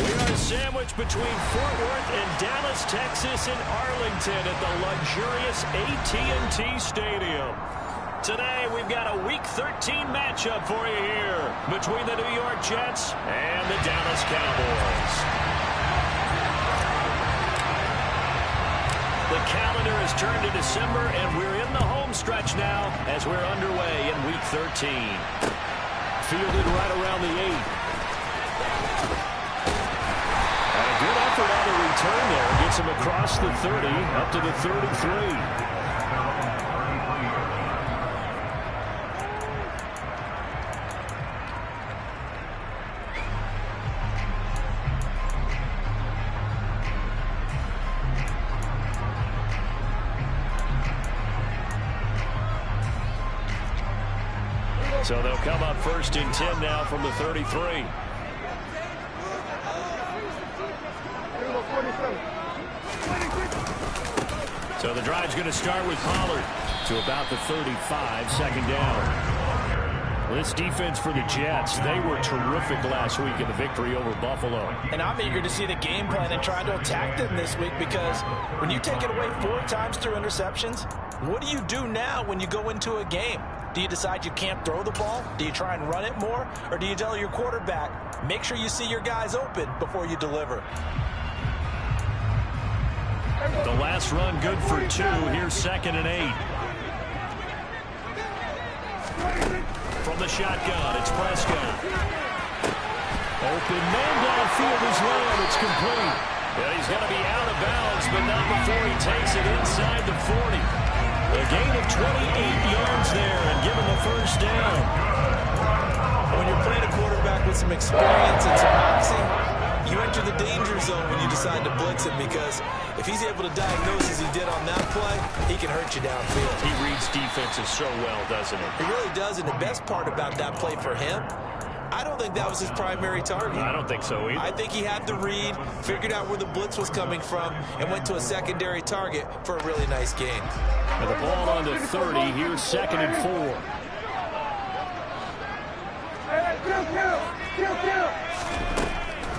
We are sandwiched between Fort Worth and Dallas, Texas, and Arlington at the luxurious AT&T Stadium. Today, we've got a Week 13 matchup for you here between the New York Jets and the Dallas Cowboys. The calendar has turned to December, and we're in the home stretch now as we're underway in Week 13. Fielded right around the 8. And a good effort on the return there. Gets him across the 30, up to the 33. So they'll come up first and 10 now from the 33. So the drive's going to start with Pollard to about the 35, second down. This defense for the Jets, they were terrific last week in the victory over Buffalo. And I'm eager to see the game plan and try to attack them this week, because when you take it away 4 times through interceptions, what do you do now when you go into a game? Do you decide you can't throw the ball? Do you try and run it more? Or do you tell your quarterback, make sure you see your guys open before you deliver? The last run good for 2. Here's second and 8. From the shotgun, it's Prescott. Open man downfield is Lamb. It's complete. Yeah, he's going to be out of bounds, but not before he takes it inside the 40. A gain of 28 yards there and given the first down. When you're playing a quarterback with some experience and some moxie, you enter the danger zone when you decide to blitz him, because if he's able to diagnose as he did on that play, he can hurt you downfield. He reads defenses so well, doesn't he? He really does, and the best part about that play for him, I don't think that was his primary target. I don't think so either. I think he had the read, figured out where the blitz was coming from, and went to a secondary target for a really nice gain. And the ball on the 30. Here's second and 4.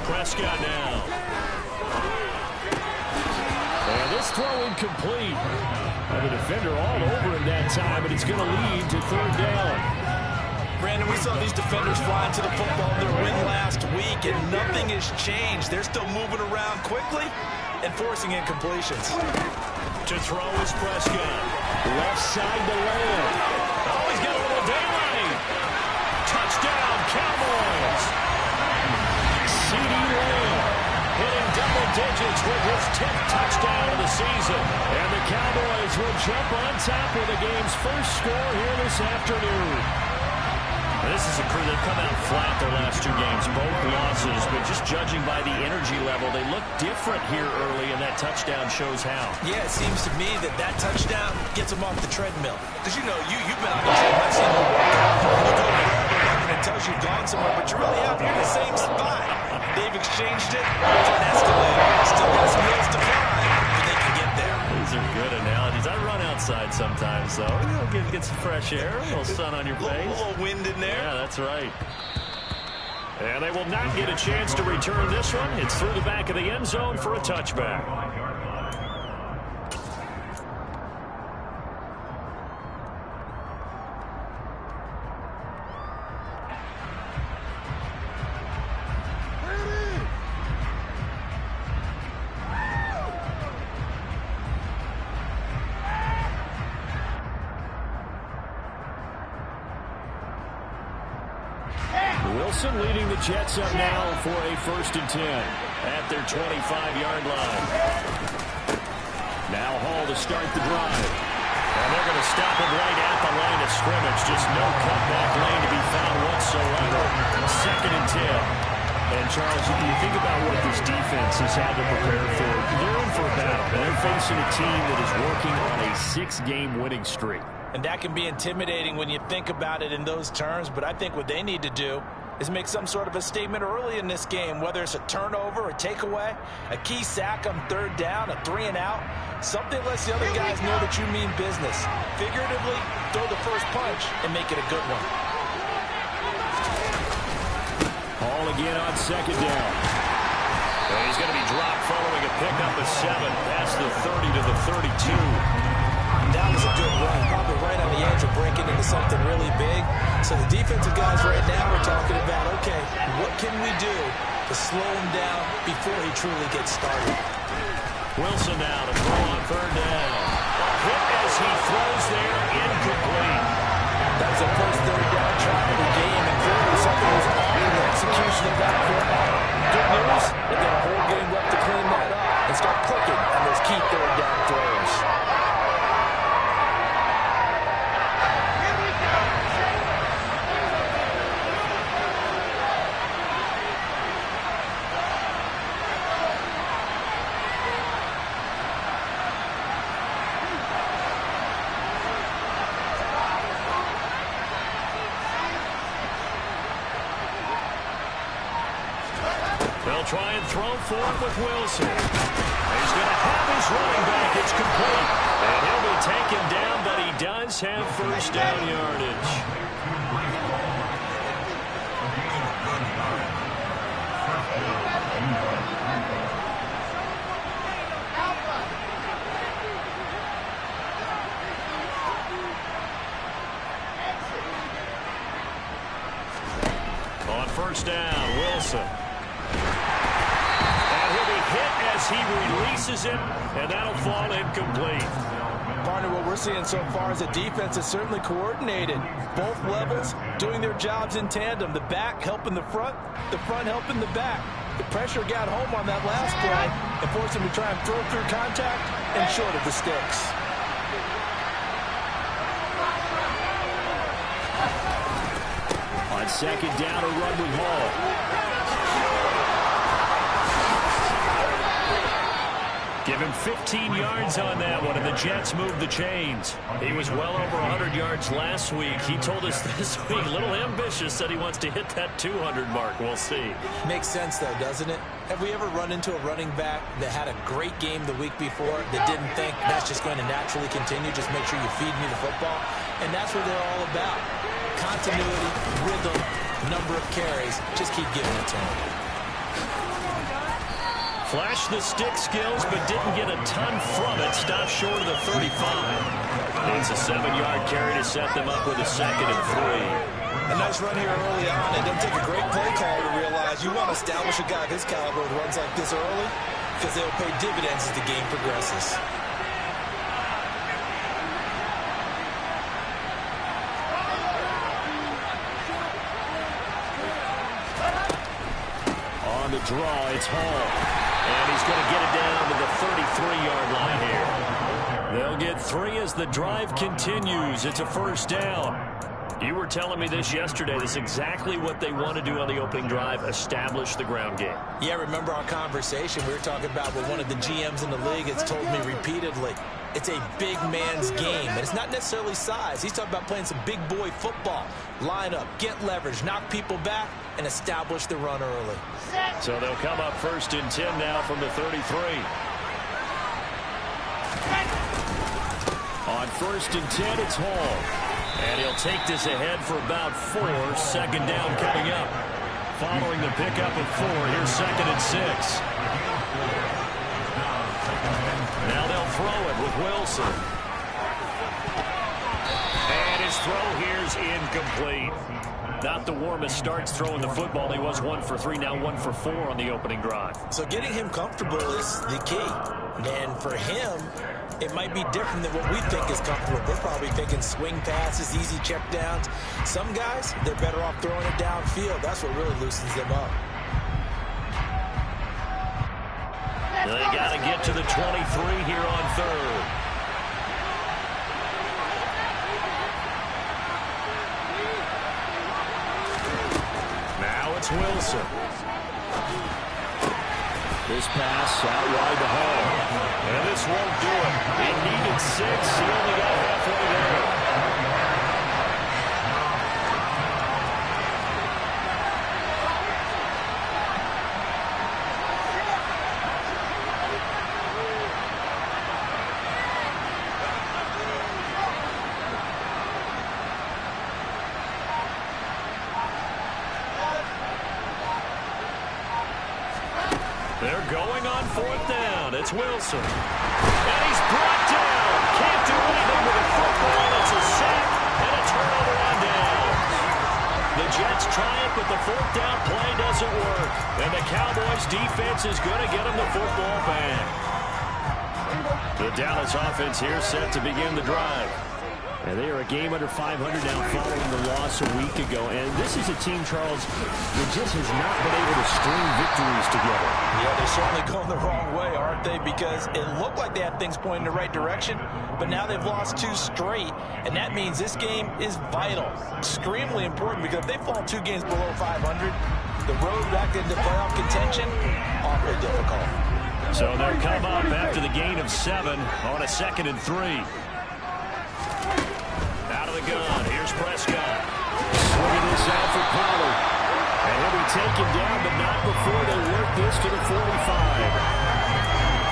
Prescott now. And this throw incomplete. And the defender all over him that time, and it's going to lead to third down. Brandon, we saw these defenders flying to the football in their win last week, and nothing has changed. They're still moving around quickly and forcing incompletions. To throw is Prescott. Left side to Lamb. Oh, he's got a little daylight. Touchdown, Cowboys. CeeDee Lamb hitting double digits with his 10th touchdown of the season. And the Cowboys will jump on top with the game's first score here this afternoon. This is a crew that come out flat their last 2 games, both losses, but just judging by the energy level, they look different here early, and that touchdown shows how. Yeah, it seems to me that touchdown gets them off the treadmill. Because, you know, you've been on the gym. I've seen you work out. You go wherever, and it tells you've gone somewhere, but you really have. You're in the same spot. They've exchanged it for an escalator. Still got some hills to climb, but they can get there. These are good analogies. I run outside sometimes, though. Get some fresh air, a little sun on your face. A little wind in there. Yeah, that's right. And they will not get a chance to return this one. It's through the back of the end zone for a touchback. Wilson leading the Jets up now for a first and 10 at their 25-yard line. Now Hall to start the drive. And they're going to stop him right at the line of scrimmage. Just no cutback lane to be found whatsoever. Second and 10. And, Charles, you think about what this defense has had to prepare for. They're in for a battle. They're facing a team that is working on a 6-game winning streak. And that can be intimidating when you think about it in those terms. But I think what they need to do is make some sort of a statement early in this game, whether it's a turnover, a takeaway, a key sack on third down, a 3-and-out. Something lets the other guys know that you mean business. Figuratively, throw the first punch and make it a good one. Hall again on second down. And he's going to be dropped following a pickup of 7 past the 30 to the 32. That was a good run, probably right on the edge of breaking into something really big. So the defensive guys right now are talking about, okay, what can we do to slow him down before he truly gets started? Wilson now to throw on 3rd down. Hit as he throws there, incomplete. That was the first 3rd down try of the game, and clearly something was off in the execution of that play. Good news, they've got a whole game left to clean that up and start clicking on those key 3rd down throws. They'll try and throw for it with Wilson. He's going to have his running back. It's complete. And he'll be taken down, but he does have 1st down yardage. On 1st down, Wilson. He releases it, and that'll fall incomplete. Partner, what we're seeing so far is the defense is certainly coordinated. Both levels doing their jobs in tandem. The back helping the front helping the back. The pressure got home on that last play and forced him to try and throw through contact and short of the sticks. On 2nd down, a run with Hall. Give him 15 yards on that one, and the Jets moved the chains. He was well over 100 yards last week. He told us this week, a little ambitious, said he wants to hit that 200 mark. We'll see. Makes sense, though, doesn't it? Have we ever run into a running back that had a great game the week before that didn't think that's just going to naturally continue, just make sure you feed me the football? And that's what they're all about. Continuity, rhythm, number of carries. Just keep giving it to him. Flashed the stick skills, but didn't get a ton from it. Stopped short of the 35. Needs a 7-yard carry to set them up with a 2nd and 3. A nice run here early on. It doesn't take a great play call to realize you want to establish a guy of his caliber with runs like this early because they'll pay dividends as the game progresses. On the draw, it's Hall. And he's going to get it down to the 33-yard line here. They'll get 3 as the drive continues. It's a 1st down. You were telling me this yesterday. This is exactly what they want to do on the opening drive, establish the ground game. Yeah, remember our conversation? We were talking about what one of the GMs in the league has told me repeatedly. It's a big man's game, and it's not necessarily size. He's talking about playing some big boy football. Line up, get leverage, knock people back, and establish the run early. So they'll come up 1st and 10 now from the 33. On 1st and 10, it's Hall. And he'll take this ahead for about 4. 2nd down coming up. Following the pickup of 4, here's 2nd and 6. Now they'll throw it with Wilson. And his throw here's incomplete. Not the warmest starts throwing the football. He was 1 for 3, now 1 for 4 on the opening drive. So getting him comfortable is the key. And for him, it might be different than what we think is comfortable. We're probably thinking swing passes, easy checkdowns. Some guys, they're better off throwing it downfield. That's what really loosens them up. They got to get to the 23 here on 3rd. Now it's Wilson. This pass out wide to Hall. And this won't do it. He needed 6. He only got halfway there. They're going on 4th down. It's Wilson. And he's brought down. Can't do anything with a football. It's a sack and a turnover on down. The Jets try it, but the 4th down play doesn't work. And the Cowboys defense is going to get them the football back. The Dallas offense here set to begin the drive. And they are a game under 500 now following the loss a week ago. And this is a team, Charles, that just has not been able to string victories together. Yeah, they're certainly going the wrong way, aren't they? Because it looked like they had things pointing in the right direction, but now they've lost 2 straight. And that means this game is vital, extremely important, because if they fall 2 games below 500, the road back into playoff contention, awfully difficult. So they'll come up after the gain of 7 on a 2nd and 3. Out of the gun, here's Prescott. Swinging this out for Pollard. And he'll be taken down, but not before they work this to the 45.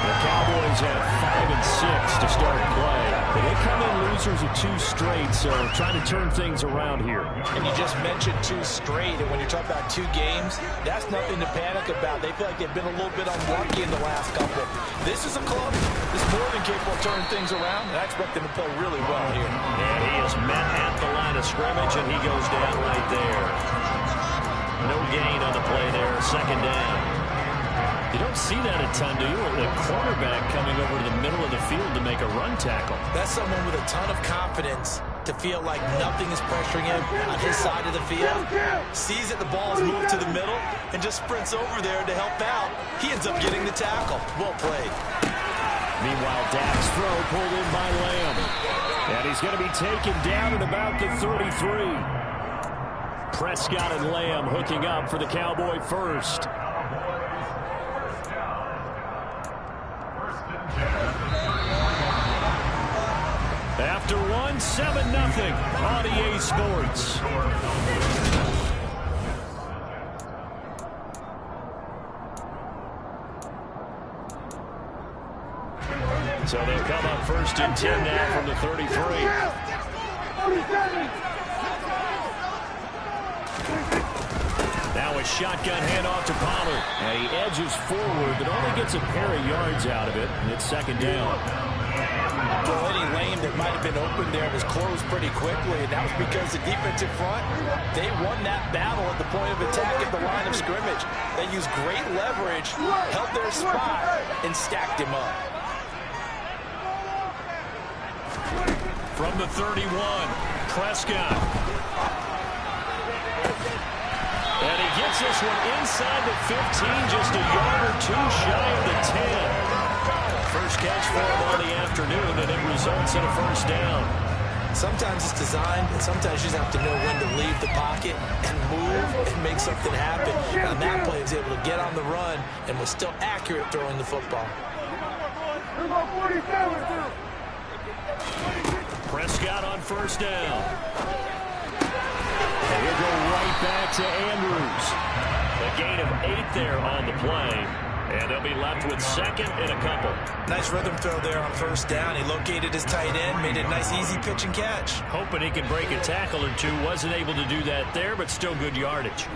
The Cowboys have 5 and 6 to start play. But they come in losers of 2 straight, so trying to turn things around here. And you just mentioned 2 straight, and when you talk about 2 games, that's nothing to panic about. They feel like they've been a little bit unlucky in the last couple. This is a club that's more than capable of turning things around, and I expect them to play really well here. And he is met at the line of scrimmage, and he goes down right there. No gain on the play there, 2nd down. You don't see that a ton, do you? The cornerback coming over to the middle of the field to make a run tackle. That's someone with a ton of confidence to feel like nothing is pressuring him on his side of the field. Sees that the ball is moved to the middle and just sprints over there to help out. He ends up getting the tackle. Well played. Meanwhile, Dak's throw pulled in by Lamb. And he's going to be taken down at about the 33. Prescott and Lamb hooking up for the Cowboy first. After 1, 7-0 on EA Sports. So they'll come up 1st and 10 now from the 33. Now a shotgun handoff to Pollard. And he edges forward, but only gets a pair of yards out of it. And it's 2nd down. Well, any lane that might have been open there was closed pretty quickly, and that was because the defensive front, they won that battle at the point of attack at the line of scrimmage. They used great leverage, held their spot, and stacked him up. From the 31, Prescott. And he gets this one inside the 15, just a yard or 2 shy of the 10. First catch for him on the afternoon, and it results in a 1st down. Sometimes it's designed, and sometimes you just have to know when to leave the pocket and move and make something happen. On that play, he was able to get on the run and was still accurate throwing the football. Prescott on 1st down. And he'll go right back to Andrews. A gain of 8 there on the play. And they'll be left with 2nd and a couple. Nice rhythm throw there on 1st down. He located his tight end, made it a nice, easy pitch and catch. Hoping he can break a tackle or 2. Wasn't able to do that there, but still good yardage.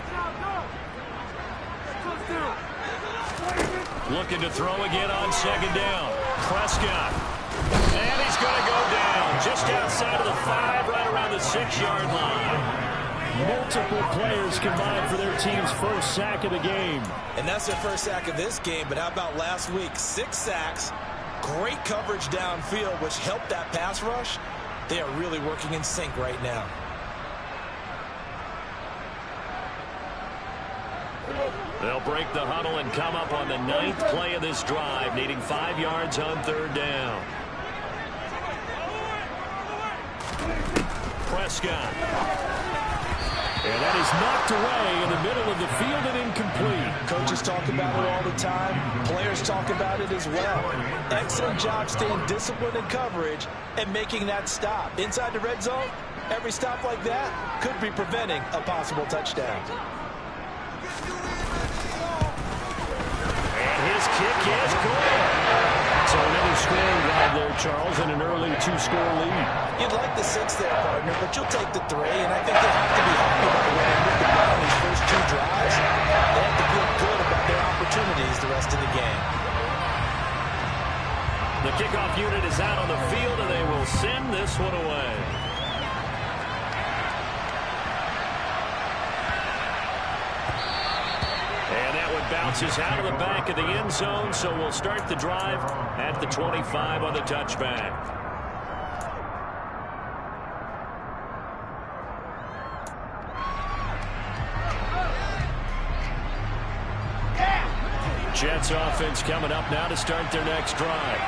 Looking to throw again on 2nd down. Prescott. And he's going to go down just outside of the 5, right around the 6-yard line. Multiple players combined for their team's first sack of the game. And that's their first sack of this game, but how about last week? 6 sacks, great coverage downfield, which helped that pass rush. They are really working in sync right now. They'll break the huddle and come up on the 9th play of this drive, needing 5 yards on 3rd down. Prescott. And that is knocked away in the middle of the field and incomplete. Coaches talk about it all the time. Players talk about it as well. Excellent job staying disciplined in coverage and making that stop. Inside the red zone, every stop like that could be preventing a possible touchdown. And his kick is good. So another scoring drive there, Charles, and an early 2-score lead. You'd like the 6 there, partner, but you'll take the 3, and I think they have to be happy about the way they moved the ball in these first 2 drives. They have to feel good about their opportunities the rest of the game. this one away. And that one bounces out of the back of the end zone, so we'll start the drive at the 25 on the touchback. Jets offense coming up now to start their next drive.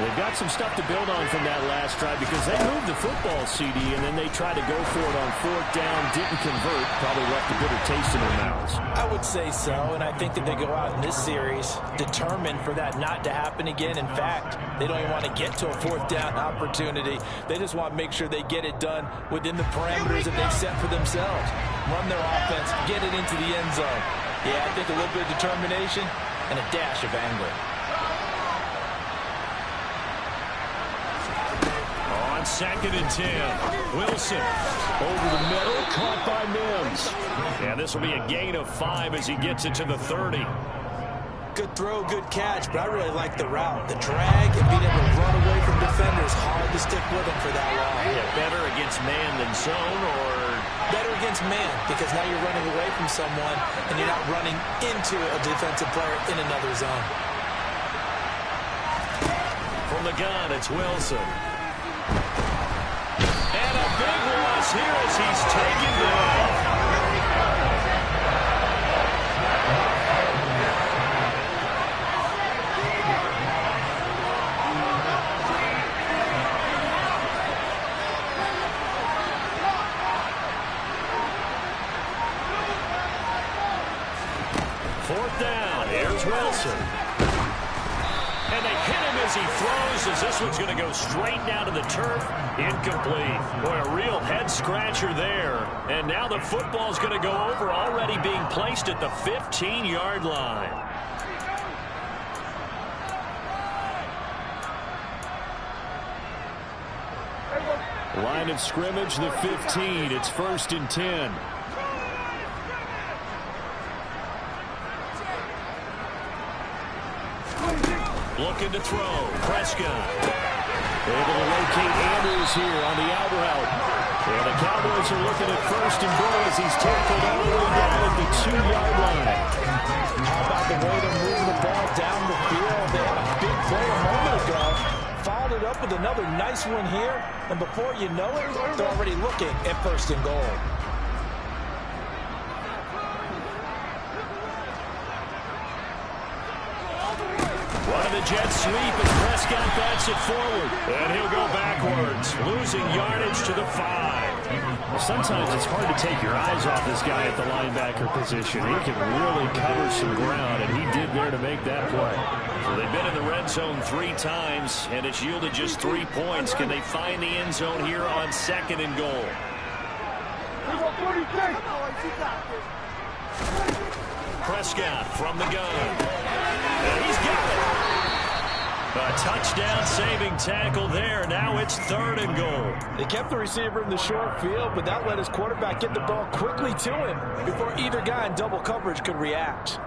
They've got some stuff to build on from that last drive because they moved the football, CD, and then they tried to go for it on fourth down, didn't convert, probably left a bitter taste in their mouths. I would say so, and I think that they go out in this series determined for that not to happen again. In fact, they don't even want to get to a fourth down opportunity. They just want to make sure they get it done within the parameters that they've set for themselves. Run their offense, get it into the end zone. Yeah, I think a little bit of determination and a dash of anger. On 2nd and 10, Wilson over the middle, caught by Mims. And this will be a gain of 5 as he gets it to the 30. Good throw, good catch, but I really like the route. The drag and being able to run away from defenders, hard to stick with him for that long. Yeah, better against man than zone, or better against man, because now you're running away from someone and you're not running into a defensive player in another zone. From the gun, it's Wilson. And a big loss here as he's taken down. Fourth down, here's Wilson. And they hit him as he throws, as this one's going to go straight down to the turf. Incomplete. Boy, a real head-scratcher there. And now the football's going to go over, already being placed at the 15-yard line. Line of scrimmage, the 15. It's 1st and 10. Looking to throw. Prescott. Able to locate Andrews here on the out route. And the Cowboys are looking at 1st and goal as he's tackled all the way down at the 2-yard line. How about the way they're moving the ball down the field? They had a big play a moment ago. Followed it up with another nice one here. And before you know it, they're already looking at 1st and goal. The Jets sweep as Prescott bats it forward. And he'll go backwards, losing yardage to the 5. Well, sometimes it's hard to take your eyes off this guy at the linebacker position. He can really cover some ground, and he did there to make that play. So they've been in the red zone 3 times, and it's yielded just 3 points. Can they find the end zone here on 2nd and goal? Prescott from the gun. And he's got it. A touchdown saving tackle there. Now it's 3rd and goal. They kept the receiver in the short field, but that let his quarterback get the ball quickly to him before either guy in double coverage could react.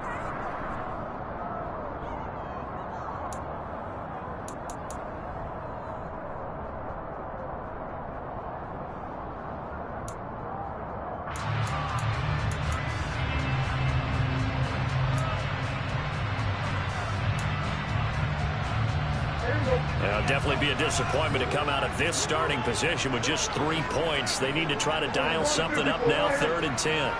Definitely be a disappointment to come out of this starting position with just 3 points. They need to try to dial something up now, 3rd and 10.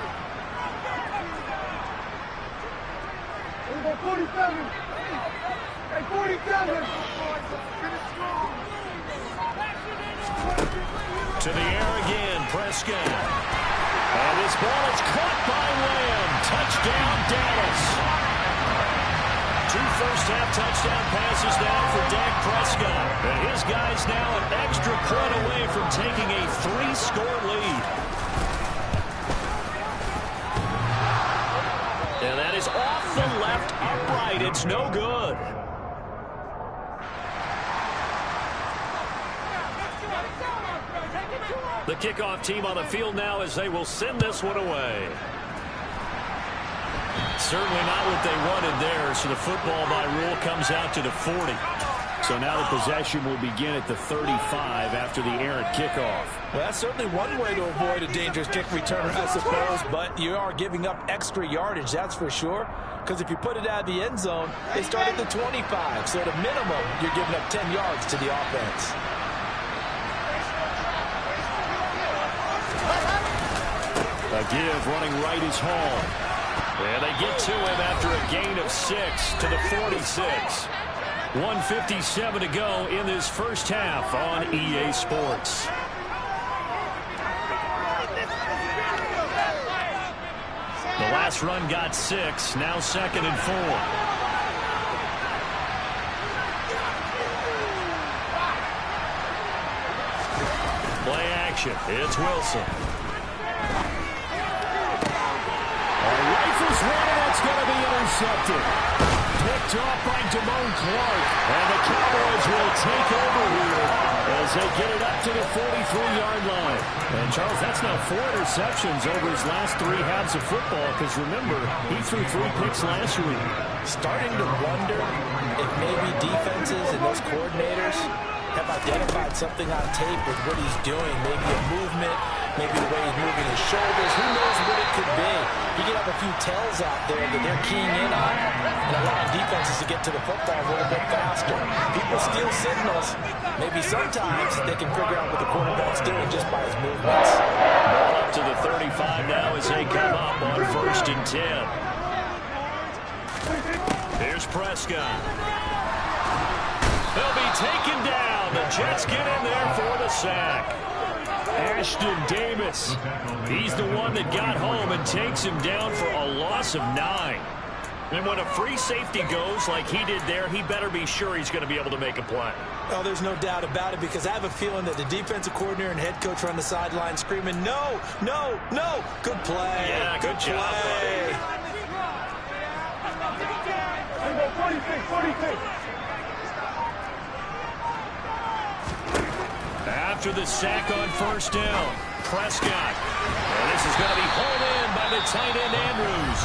47. To the air again, Prescott. And this ball is caught by Lamb. Touchdown, Dallas. 2 first-half touchdown passes now for Dak Prescott. And his guys now an extra point away from taking a 3-score lead. And that is off the left upright. It's no good. The kickoff team on the field now as they will send this one away. Certainly not what they wanted there, so the football by rule comes out to the 40. So now the possession will begin at the 35 after the errant kickoff. Well, that's certainly one way to avoid a dangerous kick return, I suppose, but you are giving up extra yardage, that's for sure. Because if you put it out of the end zone, they start at the 25. So at a minimum, you're giving up 10 yards to the offense. A give running right is Hall. And they get to him after a gain of 6 to the 46. 1:57 to go in this first half on EA Sports. The last run got 6, now 2nd and 4. Play action, it's Wilson. Rifles one, and it's going to be intercepted. Picked off by Damone Clark. And the Cowboys will take over here as they get it up to the 43-yard line. And, Charles, that's now 4 interceptions over his last 3 halves of football, because, remember, he threw 3 picks last week. Starting to wonder if maybe defenses and those coordinators have identified something on tape with what he's doing. Maybe a movement, maybe the way he's moving his shoulders. Who knows what it could be? You can have a few tells out there that they're keying in on and allowing defenses to get to the football a little bit faster. People steal signals. Maybe sometimes they can figure out what the quarterback's doing just by his movements. Ball up to the 35 now as they come up on 1st and 10. Here's Prescott. He'll be taken down. The Jets get in there for the sack. Ashton Davis, he's the one that got home and takes him down for a loss of 9. And when a free safety goes like he did there, he better be sure he's going to be able to make a play. Oh, there's no doubt about it, because I have a feeling that the defensive coordinator and head coach are on the sideline screaming, no, no, no. Good play. Yeah, good job, play. 46. After the sack on 1st down, Prescott. And this is going to be hauled in by the tight end Andrews.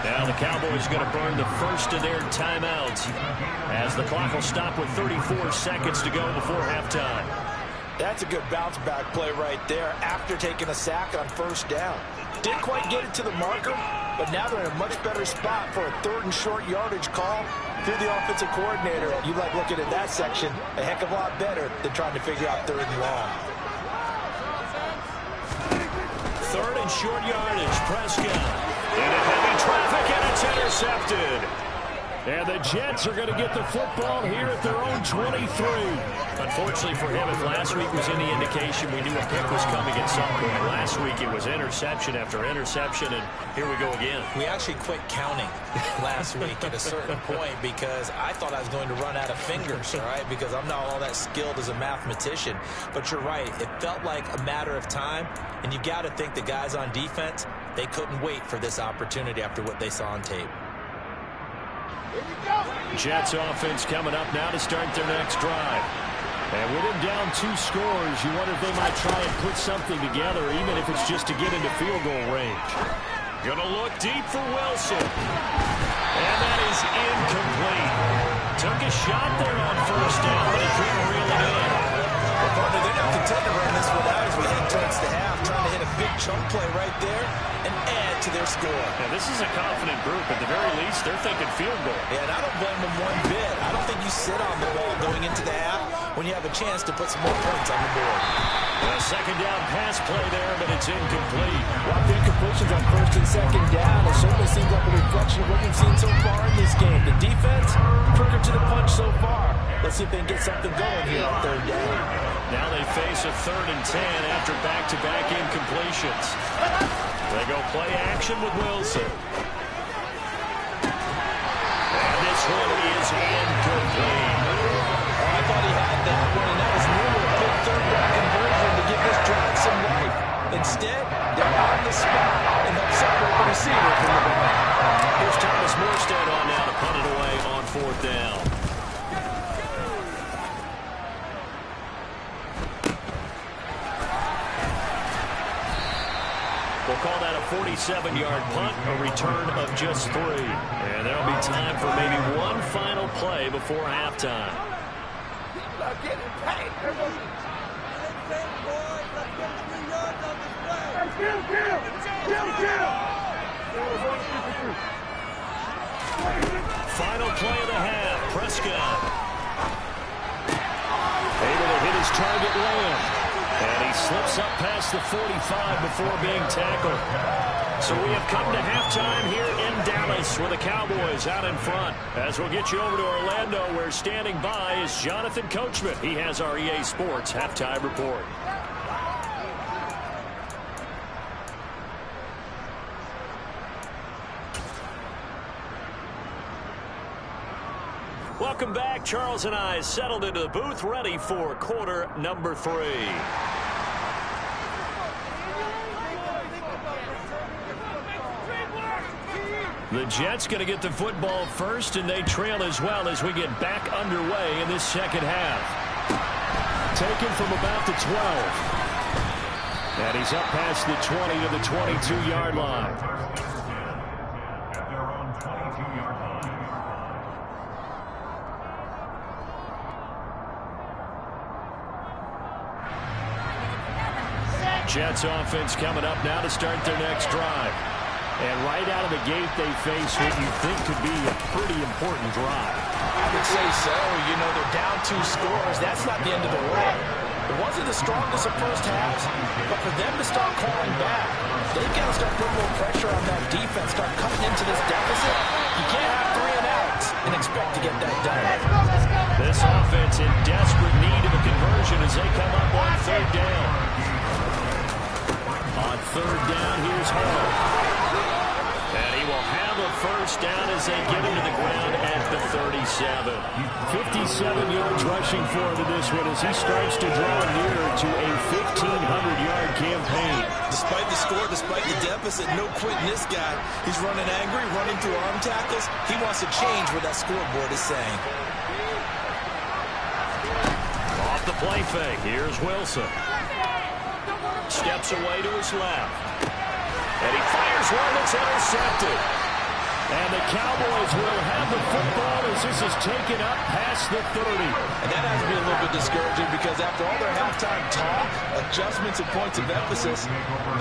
Now the Cowboys going to burn the first of their timeouts as the clock will stop with 34 seconds to go before halftime. That's a good bounce back play right there after taking a sack on 1st down. Didn't quite get it to the marker, but now they're in a much better spot for a 3rd and short yardage call. If you're the offensive coordinator, you like looking at that section a heck of a lot better than trying to figure out 3rd and long. 3rd and short yardage, Prescott. Into heavy traffic, and it's intercepted. And the Jets are going to get the football here at their own 23. Unfortunately for him, if last week was any indication, we knew a pick was coming at some point. Last week it was interception after interception, and here we go again. We actually quit counting last week at a certain point because I thought I was going to run out of fingers, all right, because I'm not all that skilled as a mathematician. But you're right. It felt like a matter of time, and you've got to think the guys on defense, they couldn't wait for this opportunity after what they saw on tape. Jets offense coming up now to start their next drive. And with him down 2 scores, you wonder if they might try and put something together, even if it's just to get into field goal range. Gonna look deep for Wilson. And that is incomplete. Took a shot there on 1st down, but he couldn't reel it in. Well, partner, they're not content to run this one out as we head towards the half, trying to hit a big chunk play right there and add to their score. Now, this is a confident group. At the very least, they're thinking field goal. Yeah, and I don't blame them one bit. I don't think you sit on the ball going into the half when you have a chance to put some more points on the board. A 2nd down pass play there, but it's incomplete. A lot of incompletions on 1st and 2nd down. It certainly seems like a reflection of what we've seen so far in this game. The defense, quicker to the punch so far. Let's see if they can get something going here on 3rd down. Now they face a 3rd and 10 after back-to-back incompletions. They go play action with Wilson. And this one is incomplete. I thought he had that one, and that was nearly a big 3rd down conversion to give this drive some life. Instead, they're on the spot and help separate the receiver from the ball. Here's Thomas Morstead on now to punt it away on 4th down. We'll call that a 47-yard punt, a return of just 3. And there'll be time for maybe one final play before halftime. Final play of the half. Prescott able to hit his target Lamb. And he slips up past the 45 before being tackled. So we have come to halftime here in Dallas with the Cowboys out in front. As we'll get you over to Orlando, where standing by is Jonathan Coachman. He has our EA Sports halftime report. Welcome back. Charles and I settled into the booth, ready for quarter number 3. The Jets going to get the football first, and they trail as well as we get back underway in this second half. Taken from about the 12. And he's up past the 20 to the 22-yard line. Jets offense coming up now to start their next drive. And right out of the gate, they face what you think could be a pretty important drive. I would say so. You know, they're down 2 scores. That's not the end of the world. It wasn't the strongest of first halves, but for them to start calling back, they've got to start putting more pressure on that defense, start cutting into this deficit. You can't have 3 and outs and expect to get that done. This offense in desperate need of a conversion as they come up on 3rd down. On 3rd down, here's Hall. And he will have a first down as they get him to the ground at the 37. 57 yards rushing for him in this one as he starts to draw nearer to a 1,500-yard campaign. Despite the score, despite the deficit, no quitting this guy. He's running angry, running through arm tackles. He wants to change what that scoreboard is saying. Off the play fake, here's Wilson. Steps away to his left. And he fires one that's intercepted. And the Cowboys will have the football as this is taken up past the 30. And that has to be a little bit discouraging because after all their halftime talk, adjustments and points of emphasis,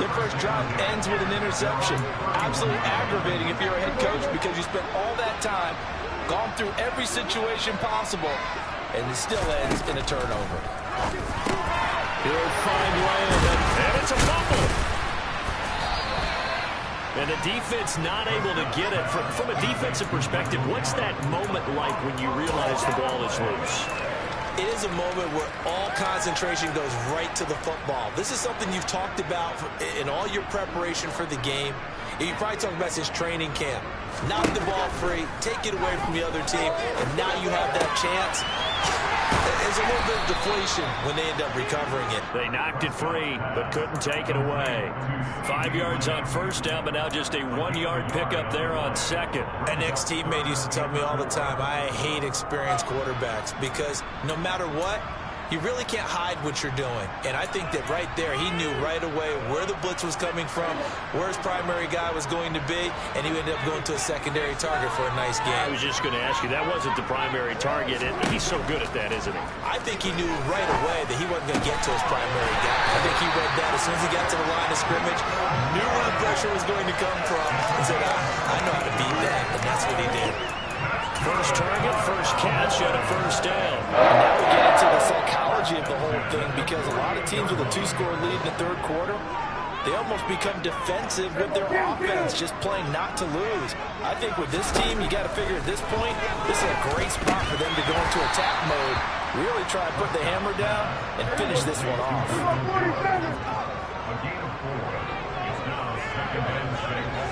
their first drive ends with an interception. Absolutely aggravating if you're a head coach because you spent all that time, gone through every situation possible, and it still ends in a turnover. He'll find Lamb, and it's a fumble. And the defense not able to get it. From a defensive perspective, what's that moment like when you realize the ball is loose? It is a moment where all concentration goes right to the football. This is something you've talked about in all your preparation for the game. You probably talked about since training camp. Knock the ball free, take it away from the other team, and now you have that chance. There's a little bit of deflation when they end up recovering it. They knocked it free, but couldn't take it away. 5 yards on first down, but now just a 1-yard pickup there on second. An ex-teammate used to tell me all the time, I hate experienced quarterbacks because no matter what, you really can't hide what you're doing. And I think that right there, he knew right away where the blitz was coming from, where his primary guy was going to be, and he ended up going to a secondary target for a nice game. I was just going to ask you, that wasn't the primary target, and he's so good at that, isn't he? I think he knew right away that he wasn't going to get to his primary guy. I think he read that as soon as he got to the line of scrimmage, knew where the pressure was going to come from, and said, I know how to beat that, and that's what he did. First target, first catch, and a first down. And now we get into the psychology of the whole thing because a lot of teams with a 2-score lead in the 3rd quarter, they almost become defensive with their offense, just playing not to lose. I think with this team, you got to figure at this point, this is a great spot for them to go into attack mode, really try to put the hammer down and finish this one off. A gain of 4. It's now 2nd and 6.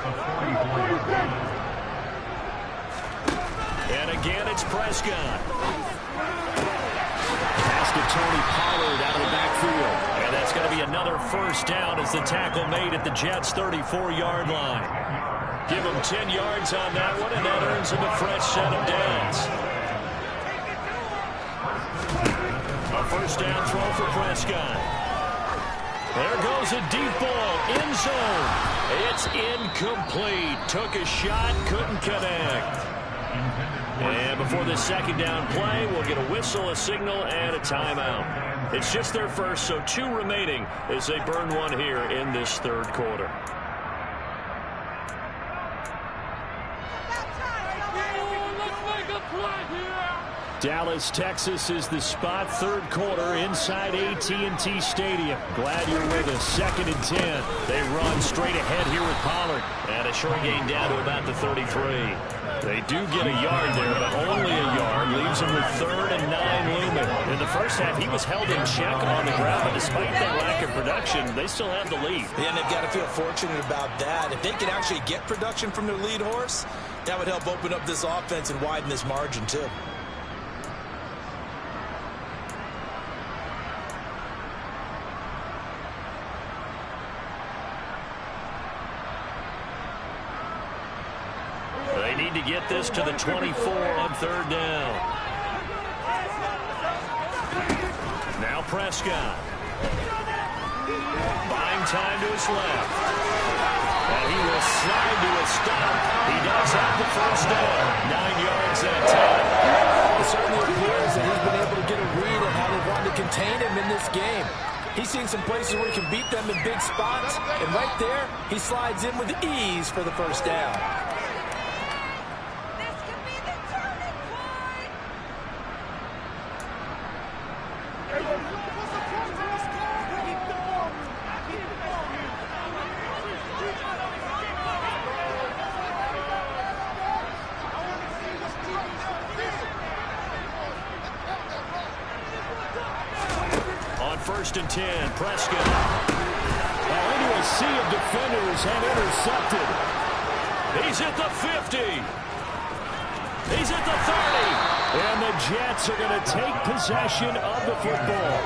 The 44-yard line. And again, it's Prescott. Pass to Tony Pollard out of the backfield. And that's going to be another first down as the tackle made at the Jets' 34-yard line. Give him 10 yards on that one, and that earns him a fresh set of downs. A first down throw for Prescott. There goes a deep ball, end zone. It's incomplete. Took a shot, couldn't connect. And before this second down play, we'll get a whistle, a signal, and a timeout. It's just their first, so 2 remaining as they burn one here in this third quarter. Dallas, Texas is the spot, third quarter inside AT&T Stadium. Glad you're with us. 2nd and 10. They run straight ahead here with Pollard. And a short gain down to about the 33. They do get a yard there, but only a yard. Leaves him with 3rd and 9 looming. In the first half, he was held in check on the ground, but despite that lack of production, they still have the lead. Yeah, and they've got to feel fortunate about that. If they can actually get production from their lead horse, that would help open up this offense and widen this margin, too. To get this to the 24 on 3rd down. Now Prescott. Buying time to his left. And he will slide to a stop. He does have the first down. 9 yards that time. It certainly appears that he's been able to get a read on how they want to contain him in this game. He's seen some places where he can beat them in big spots. And right there, he slides in with ease for the first down. On 1st and 10, Prescott. Into a sea of defenders and intercepted. He's at the 50. He's at the 30. And the Jets are going to take possession of the football.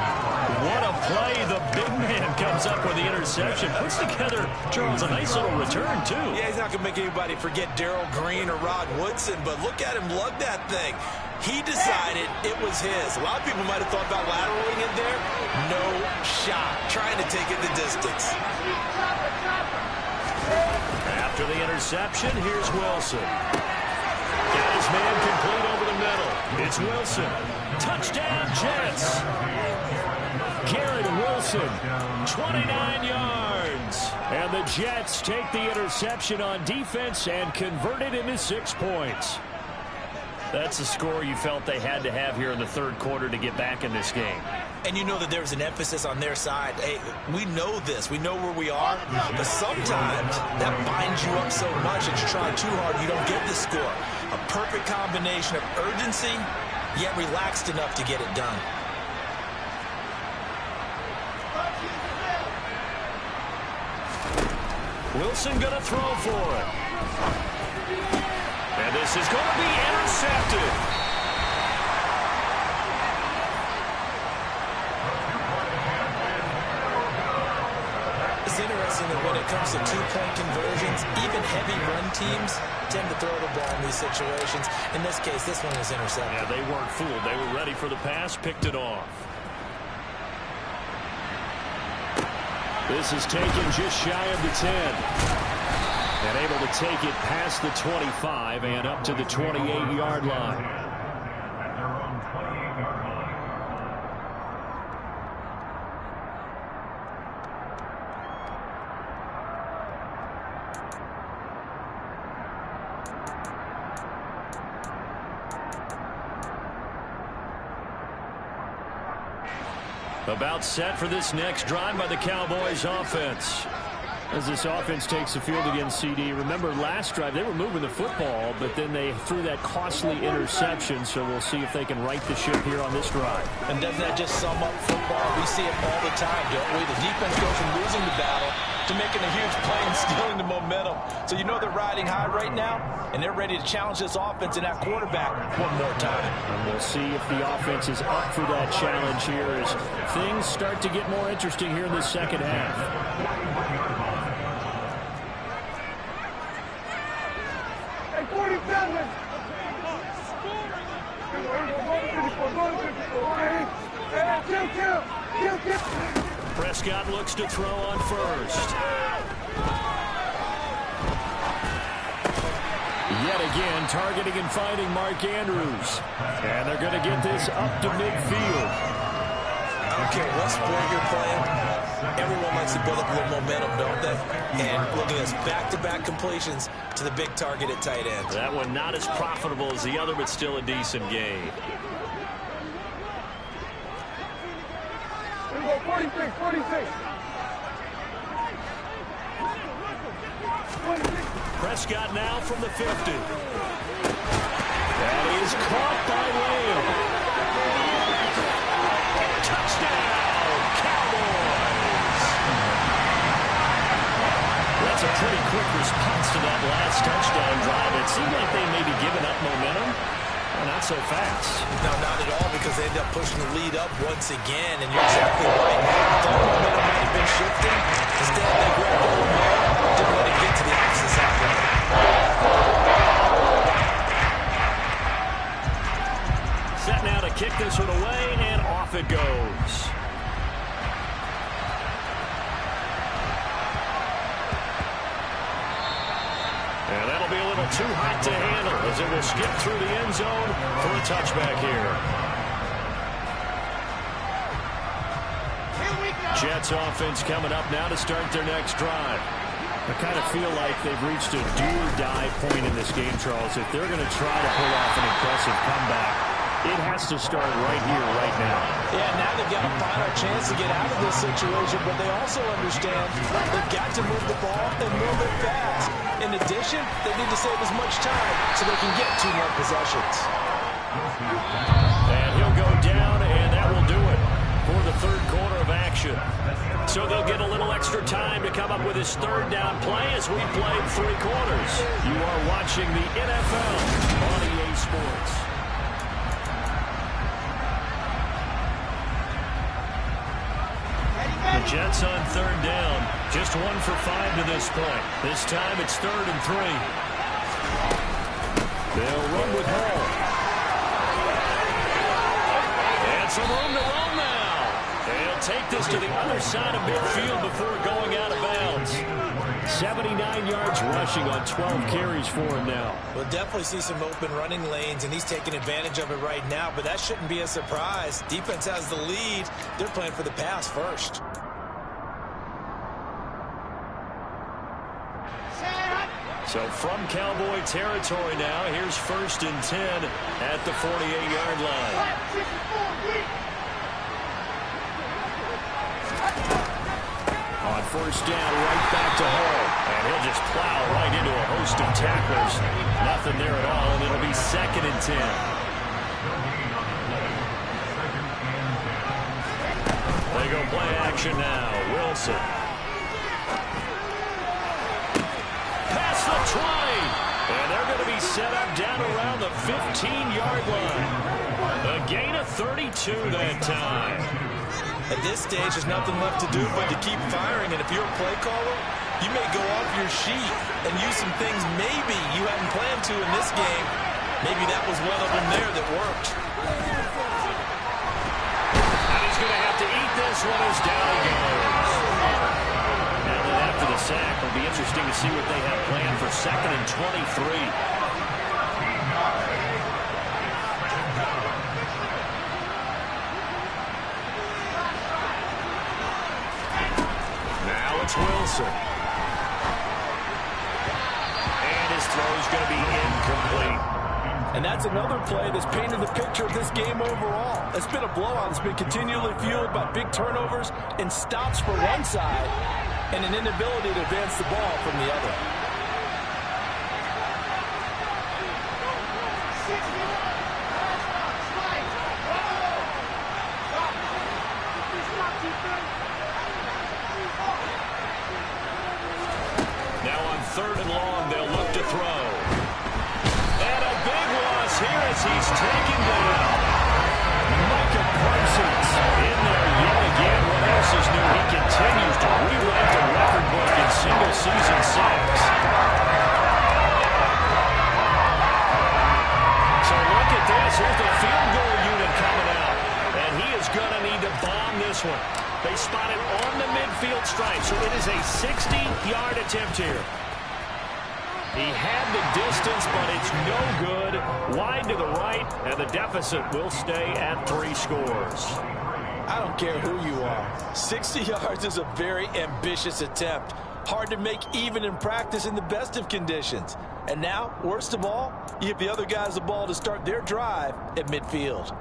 What a play. The big man comes up with the interception. Puts together, Charles, a nice little return, too. Yeah, he's not going to make anybody forget Darrell Green or Rod Woodson, but look at him lug that thing. He decided it was his. A lot of people might have thought about lateraling it there. No shot. Trying to take it the distance. After the interception, here's Wilson. Got his man complete over the middle. It's Wilson. Touchdown, Jets. Garrett Wilson, 29 yards. And the Jets take the interception on defense and convert it into 6 points. That's a score you felt they had to have here in the third quarter to get back in this game. And you know that there's an emphasis on their side. Hey, we know this. We know where we are. But sometimes that binds you up so much that you try too hard, you don't get the score. A perfect combination of urgency, yet relaxed enough to get it done. Wilson going to throw for it. And this is going to be intercepted. It's interesting that when it comes to two-point conversions, even heavy run teams tend to throw the ball in these situations. In this case, this one was intercepted. Yeah, they weren't fooled. They were ready for the pass, picked it off. This is taken just shy of the 10. And able to take it past the 25 and up to the 28-yard line. At their own 28-yard line. About set for this next drive by the Cowboys offense. As this offense takes the field against CD. Remember last drive they were moving the football, but then they threw that costly interception, so we'll see if they can right the ship here on this drive. And doesn't that just sum up football? We see it all the time, don't we? The defense goes from losing the battle to making a huge play and stealing the momentum. So you know they're riding high right now, and they're ready to challenge this offense and that quarterback one more time. And we'll see if the offense is up for that challenge here as things start to get more interesting here in the second half. Prescott looks to throw on first. Yet again, targeting and finding Mark Andrews. And they're going to get this up to midfield. I don't care what sport you're playing. Everyone likes to build up a little momentum, don't they? And look at this, back-to-back completions to the big target at tight end. That one not as profitable as the other, but still a decent gain. 46. Prescott now from the 50. That is caught by Lamb. Touchdown, Cowboys! That's a pretty quick response to that last touchdown drive. It seemed like they may be giving up momentum. Well, not so fast. No, not at all, because they end up pushing the lead up once again, and you're exactly right. I thought the momentum might have been shifting. Instead, they grabbed hold of it, didn't let it get to the opposite side. Set now to kick this one away, and off it goes. And that'll be a little too hot to handle as it will skip through the end zone for a touchback here. Jets offense coming up now to start their next drive. I kind of feel like they've reached a do-or-die point in this game, Charles. If they're going to try to pull off an impressive comeback, it has to start right here, right now. Yeah, now they've got a final chance to get out of this situation, but they also understand they've got to move the ball and move it fast. In addition, they need to save as much time so they can get 2 more possessions. And he'll go down, and that will do it for the third quarter of action. So they'll get a little extra time to come up with his third down play as we played 3 quarters. You are watching the NFL on EA Sports. The Jets on third down. Just 1 for 5 to this point. This time it's 3rd and 3. They'll run with Hall. And some room to run now. They'll take this to the other side of midfield before going out of bounds. 79 yards rushing on 12 carries for him now. We'll definitely see some open running lanes, and he's taking advantage of it right now, but that shouldn't be a surprise. Defense has the lead. They're playing for the pass first. So from Cowboy territory now, here's 1st and 10 at the 48-yard line. On 1st down, right back to Hall. And he'll just plow right into a host of tacklers. Nothing there at all, and it'll be 2nd and 10. They go play action now. Wilson. Past the 20. And they're going to be set up down around the 15-yard line. A gain of 32 that time. At this stage, there's nothing left to do but to keep firing. And if you're a play caller, you may go off your sheet and use some things maybe you hadn't planned to in this game. Maybe that was one of them there that worked. And he's going to have to eat this one as down he goes. Now that after the sack, it'll be interesting to see what they have planned for 2nd and 23. Wilson. And his throw is going to be incomplete. And that's another play that's painted the picture of this game overall. It's been a blowout. It's been continually fueled by big turnovers and stops for one side and an inability to advance the ball from the other. Now on 3rd and long, they'll look to throw. And a big loss here as he's taken down. Micah Parsons in there yet again. What else is new? He continues to rewrite the record book in single-season sacks. So look at this. Here's the field goal unit coming out. And he is going to need to bomb this one. They spot it on the midfield stripe, so it is a 60-yard attempt here. He had the distance, but it's no good. Wide to the right, and the deficit will stay at 3 scores. I don't care who you are. 60 yards is a very ambitious attempt. Hard to make even in practice in the best of conditions. And now, worst of all, you give the other guys the ball to start their drive at midfield.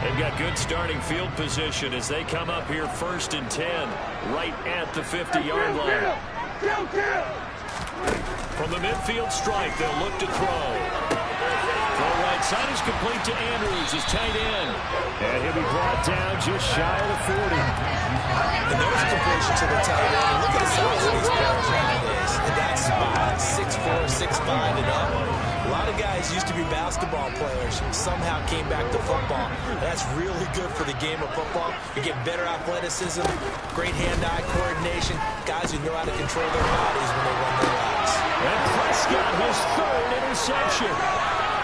They've got good starting field position as they come up here 1st and 10, right at the 50-yard line. From the midfield stripe, they'll look to throw. Throw right side is complete to Andrews, his tight end. And he'll be brought down just shy of the 40. And there's a completion to the tight end. Look at the size of these players nowadays. And that spot, 6'4", 6'5", and up. A lot of guys used to be basketball players, somehow came back to football. That's really good for the game of football. You get better athleticism, great hand-eye coordination, guys who know how to control their bodies when they run their routes. And Prescott, his 3rd interception.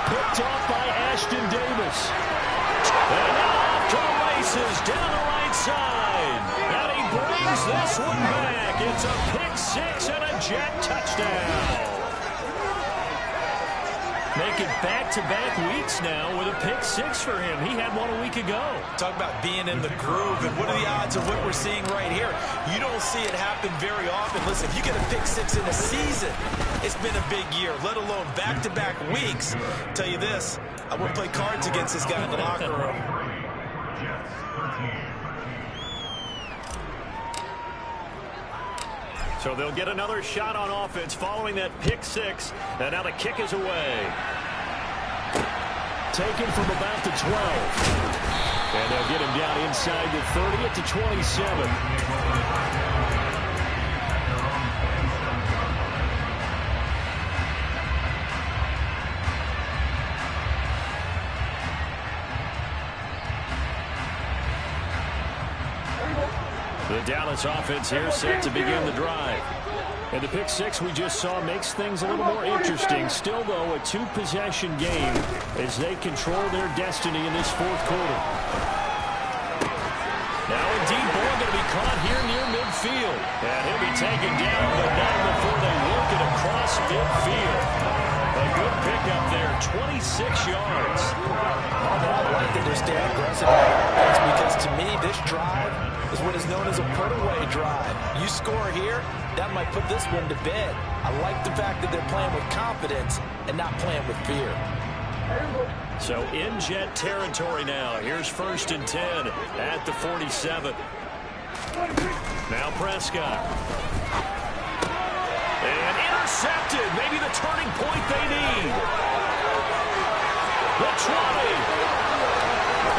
Picked off by Ashton Davis. And now off to the races down the right side. And he brings this one back. It's a pick-6 and a Jet touchdown. Making back-to-back weeks now with a pick-6 for him. He had one a week ago. Talk about being in the groove, and what are the odds of what we're seeing right here? You don't see it happen very often. Listen, if you get a pick-6 in a season, it's been a big year, let alone back-to-back weeks. I'll tell you this, I wouldn't play cards against this guy in the locker room. So they'll get another shot on offense following that pick-6. And now the kick is away. Taken from about the 12. And they'll get him down inside the 30 at the 27. The Dallas offense here set to begin the drive. And the pick-6 we just saw makes things a little more interesting. Still, though, a 2-possession game as they control their destiny in this 4th quarter. Now a deep ball going to be caught here near midfield. And he'll be taken down, but not before they work it across midfield. A good pickup there, 26 yards. I like that they're staying aggressive. That's because, to me, this drive is what is known as a put-away drive. You score here, that might put this one to bed. I like the fact that they're playing with confidence and not playing with fear. So in Jet territory now. Here's 1st and 10 at the 47. Now Prescott. And intercepted. Maybe the turning point they need. The 20.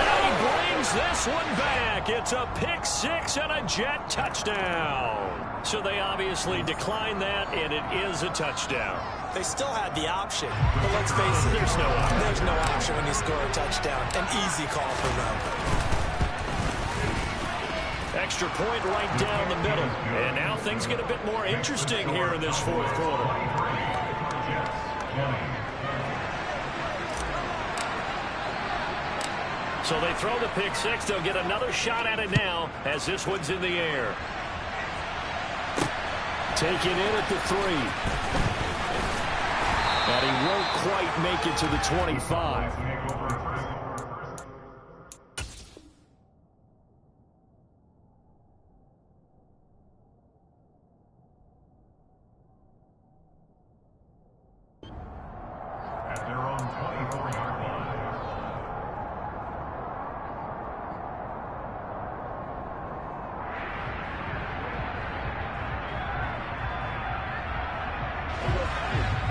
Now he brings this one back. It's a pick-6 and a Jet touchdown. So they obviously declined that, and it is a touchdown. They still had the option, but let's face it, there's no option when you score a touchdown. An easy call for them. Extra point right down the middle. And now things get a bit more interesting here in this 4th quarter. So they throw the pick-6. They'll get another shot at it now as this one's in the air. Taken in at the 3. And he won't quite make it to the 25. At their own 24-yard line.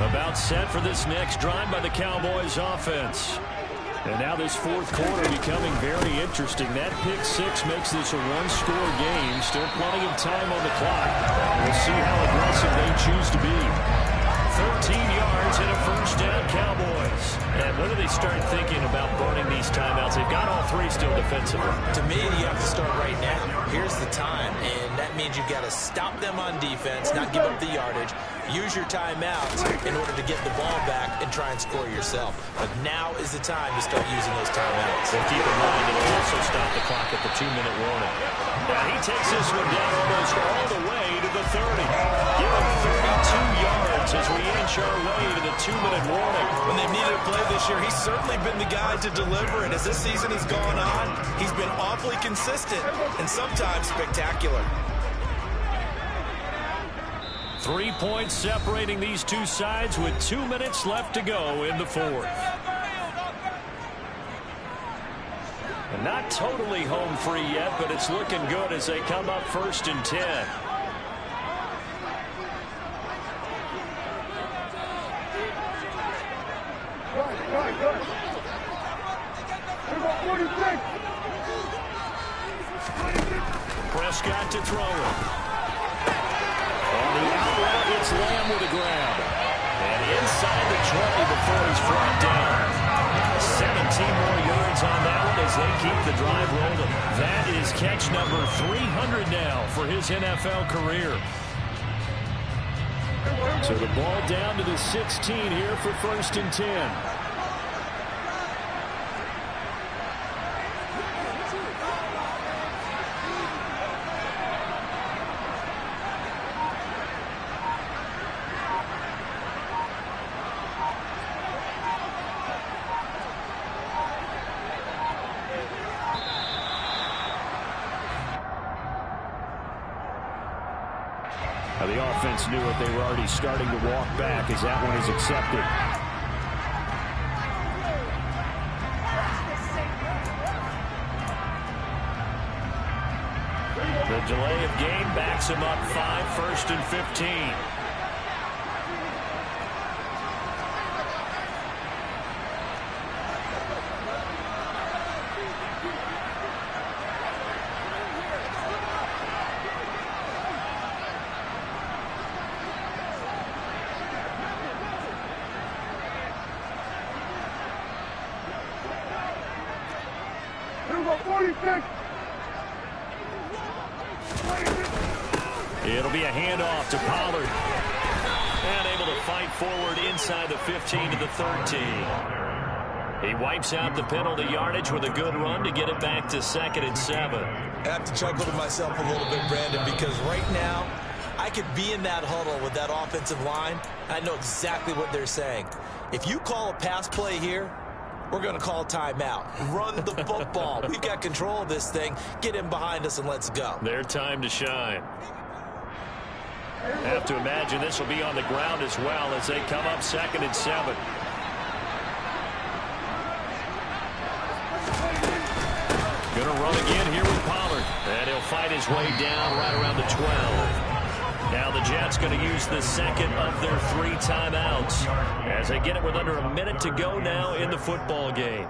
About set for this next drive by the Cowboys offense. And now this 4th quarter becoming very interesting. That pick-6 makes this a 1-score game. Still plenty of time on the clock. We'll see how aggressive they choose to be. 13 yards yards and a first down, Cowboys. And when do they start thinking about burning these timeouts? They've got all three still defensively. To me, you have to start right now. Here's the time, and that means you've got to stop them on defense, not give up the yardage, use your timeouts in order to get the ball back and try and score yourself. But now is the time to start using those timeouts. Well, keep in mind, it'll also stop the clock at the 2-minute warning. Now he takes this one down almost all the way to the 30. Give him 32 yards as we inch our way to the 2-minute warning. When they've needed a play this year, he's certainly been the guy to deliver. And as this season has gone on, he's been awfully consistent and sometimes spectacular. 3 points separating these two sides with 2 minutes left to go in the fourth. And not totally home free yet, but it's looking good as they come up 1st and 10. Prescott to throw it. On the out route, it's Lamb with a grab. And inside the 20 before he's brought down. 17 more yards on that one as they keep the drive rolling. That is catch number 300 now for his NFL career. So the ball down to the 16 here for 1st and 10. The offense knew it. They were already starting to walk back as that one is accepted. The delay of game backs him up 5, 1st and 15. It'll be a handoff to Pollard. And able to fight forward inside the 15 to the 13. He wipes out the penalty yardage with a good run to get it back to 2nd and 7. I have to chuckle to myself a little bit, Brandon, because right now I could be in that huddle with that offensive line. I know exactly what they're saying. If you call a pass play here, we're going to call timeout. Run the football. We've got control of this thing. Get him behind us and let's go. Their time to shine. Have to imagine this will be on the ground as well as they come up 2nd and 7. Going to run again here with Pollard. And he'll fight his way down right around the 12. Now the Jets going to use the second of their 3 timeouts as they get it with under a minute to go now in the football game.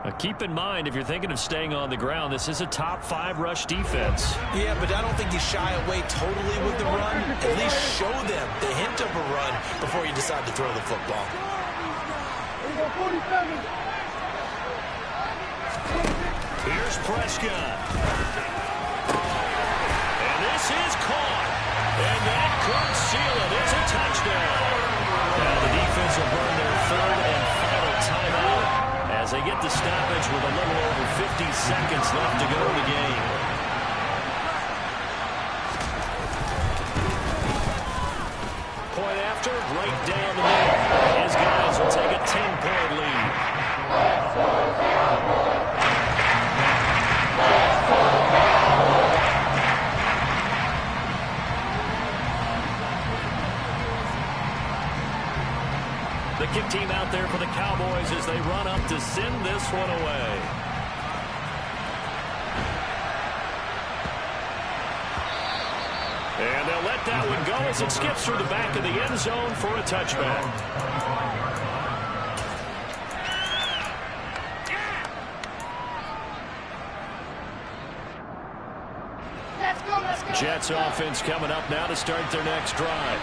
Now keep in mind, if you're thinking of staying on the ground, this is a top 5 rush defense. Yeah, but I don't think you shy away totally with the run. At least show them the hint of a run before you decide to throw the football. Here's Prescott. And this is caught. And that could seal it. It's a touchdown. Now the defense will burn their 3rd and final timeout as they get the stoppage with a little over 50 seconds left to go in the game. Point after, right down the middle. His guys will take a 10-point lead. The kick team out there for the Cowboys as they run up to send this one away. And they'll let that one go as it skips through the back of the end zone for a touchback. Jets offense coming up now to start their next drive.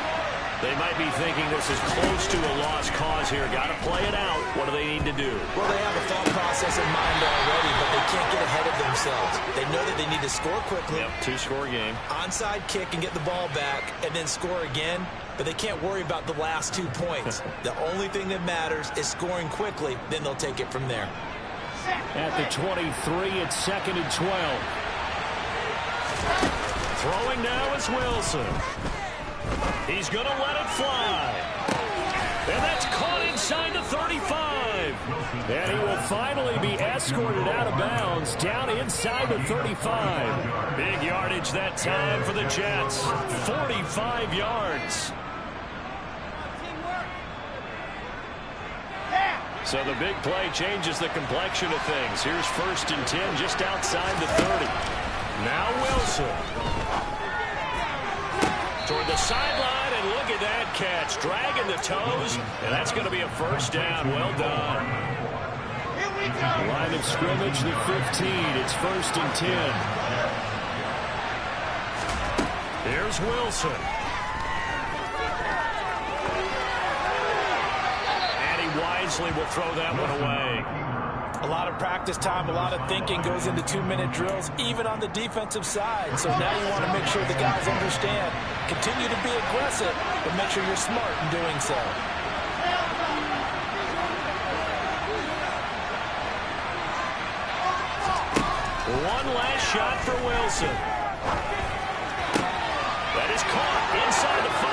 They might be thinking this is close to a lost cause here. Got to play it out. What do they need to do? Well, they have a thought process in mind already, but they can't get ahead of themselves. They know that they need to score quickly. Yep, two-score game. Onside kick and get the ball back and then score again, but they can't worry about the last 2 points. The only thing that matters is scoring quickly, then they'll take it from there. At the 23, it's 2nd and 12. Throwing now is Wilson. He's going to let it fly. And that's caught inside the 35. And he will finally be escorted out of bounds down inside the 35. Big yardage that time for the Jets. 45 yards. So the big play changes the complexion of things. Here's 1st and 10 just outside the 30. Now Wilson. Toward the sideline, and look at that catch. Dragging the toes, and that's going to be a 1st down. Well done. Line of scrimmage, the 15. It's 1st and 10. Here's Wilson. And he wisely will throw that one away. A lot of practice time, a lot of thinking goes into 2-minute drills, even on the defensive side. So now you want to make sure the guys understand. Continue to be aggressive, but make sure you're smart in doing so. One last shot for Wilson. That is caught inside the 5.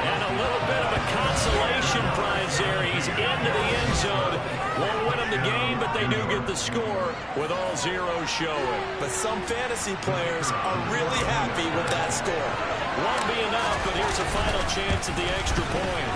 And a little bit of a consolation prize there. He's into the end zone. Won't win them the game, but they do get the score with all zeros showing. But some fantasy players are really happy with that score. Won't be enough, but here's a final chance at the extra point.